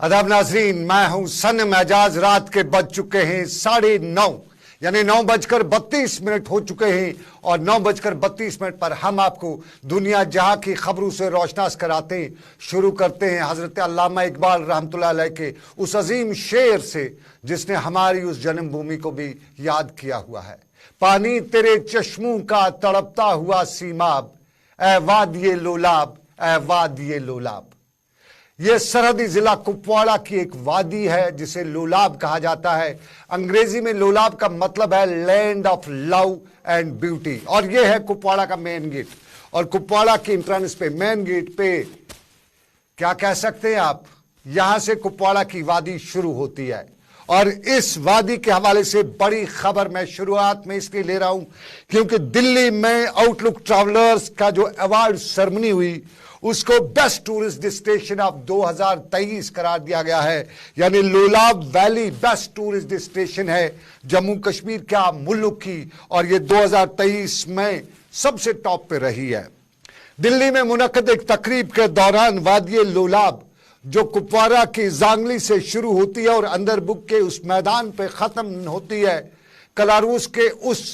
अदब नाजरीन, मैं हूं सनम एजाज। रात के बज चुके हैं 9:30, यानी 9:32 हो चुके हैं और 9:32 पर हम आपको दुनिया जहां की खबरों से रोशनास कराते हैं। शुरू करते हैं हजरत अल्लामा इकबाल रहमतुल्लाह अलैह के उस अजीम शेर से जिसने हमारी उस जन्मभूमि को भी याद किया हुआ है। पानी तेरे चश्मों का तड़पता हुआ सीमाब, ए वादिये लोलाब, ए वादिये लोलाब। यह सरहदी जिला कुपवाड़ा की एक वादी है जिसे लोलाब कहा जाता है। अंग्रेजी में लोलाब का मतलब है land of love and beauty, और यह है कुपवाड़ा का मेन गेट। और कुपवाड़ा के एंट्रेंस पे, मेन गेट पे, क्या कह सकते हैं आप, यहां से कुपवाड़ा की वादी शुरू होती है। और इस वादी के हवाले से बड़ी खबर मैं शुरुआत में इसलिए ले रहा हूं क्योंकि दिल्ली में आउटलुक ट्रैवलर्स का जो अवार्ड सेरेमनी हुई उसको बेस्ट टूरिस्ट डेस्टिनेशन ऑफ 2023 करार दिया गया है। यानी Lolab valley best tourist destination है जम्मू कश्मीर क्या मुल्क की, और ये 2023 में सबसे टॉप पे रही है। दिल्ली में मुनक्कद एक तकरीब के दौरान वादी लोलाब, जो कुपवाड़ा की जांगली से शुरू होती है और अंदर बुक के उस मैदान पे खत्म होती है, कलारूस के उस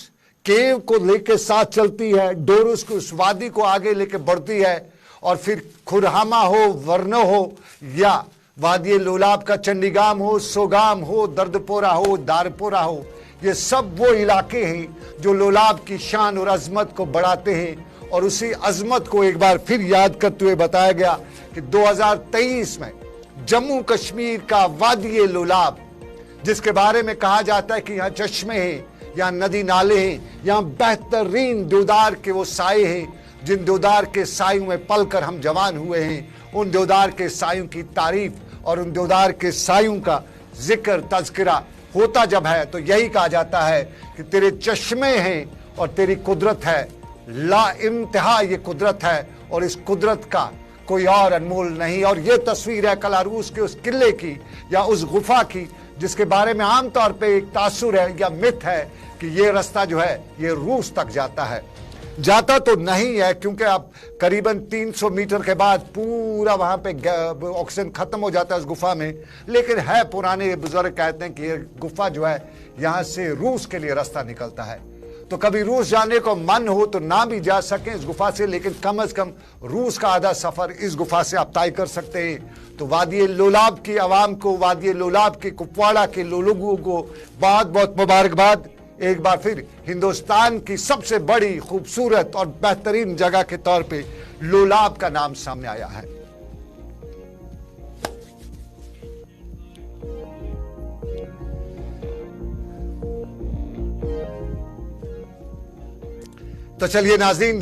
केव को लेके साथ चलती है, डोरूस की उस वादी को आगे लेके बढ़ती है, और फिर खुरहामा हो, वर्नो हो, या वादी लोलाब का चंडीगाम हो, सोगाम हो, दर्दपोरा हो, दारपोरा हो, ये सब वो इलाके हैं जो लोलाब की शान और अजमत को बढ़ाते हैं। और उसी अजमत को एक बार फिर याद करते हुए बताया गया कि 2023 में जम्मू कश्मीर का वादी लोलाब, जिसके बारे में कहा जाता है कि यहाँ चश्मे हैं, यहाँ नदी नाले हैं, यहाँ बेहतरीन देवदार के वो साए हैं जिन देवदार के सायों में पलकर हम जवान हुए हैं। उन देवदार के सायों की तारीफ और उन देवदार के सायों का जिक्र, तज़किरा होता जब है तो यही कहा जाता है कि तेरे चश्मे हैं और तेरी कुदरत है, ला इंतहा ये कुदरत है, और इस कुदरत का कोई और अनमोल नहीं। और ये तस्वीर है कलारूस के उस किले की या उस गुफा की जिसके बारे में आमतौर पे एक तासुर है या मिथ है कि ये रास्ता जो है ये रूस तक जाता है। जाता तो नहीं है क्योंकि आप करीबन 300 मीटर के बाद पूरा वहां पे ऑक्सीजन खत्म हो जाता है उस गुफा में, लेकिन है, पुराने बुजुर्ग कहते हैं कि ये गुफा जो है यहां से रूस के लिए रास्ता निकलता है। तो कभी रूस जाने को मन हो तो ना भी जा सकें इस गुफा से, लेकिन कम से कम रूस का आधा सफर इस गुफा से आप तय कर सकते हैं। तो वादी लोलाब की आवाम को, वादी लोलाब के कुपवाड़ा के लोगों को बहुत बहुत मुबारकबाद। एक बार फिर हिंदुस्तान की सबसे बड़ी खूबसूरत और बेहतरीन जगह के तौर पे लोलाब का नाम सामने आया है। तो चलिए नाज़रीन,